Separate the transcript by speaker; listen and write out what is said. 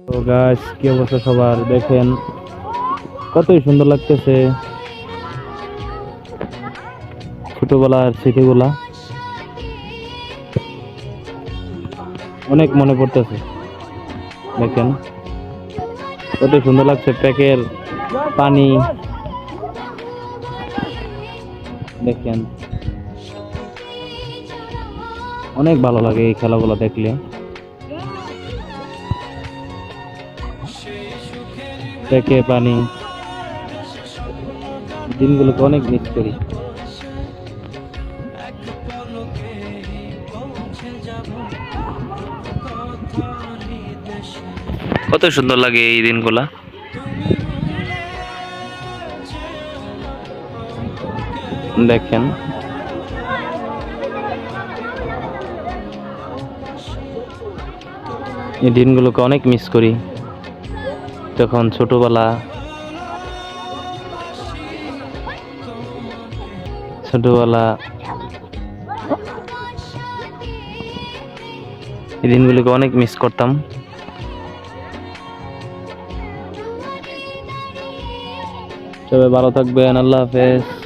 Speaker 1: তো গাছ কি অবস্থা সবার, দেখেন কতই সুন্দর লাগতেছে ছোটবেলার স্মৃতিগুলা। অনেক মনে পড়তেছে। দেখেন কত সুন্দর লাগছে, প্যাকের পানি দেখেন, অনেক ভালো লাগে এই খেলাগুলো দেখলে। প্যাকে পানি দিনগুলোকে অনেক মিস করি। কত সুন্দর লাগে এই দিনগুলা। দেখেন এই দিনগুলোকে অনেক মিস করি, তখন ছোটবেলা এই দিনগুলোকে অনেক মিস করতাম। সবাই ভালো থাকবেন, আল্লাহ হাফেজ।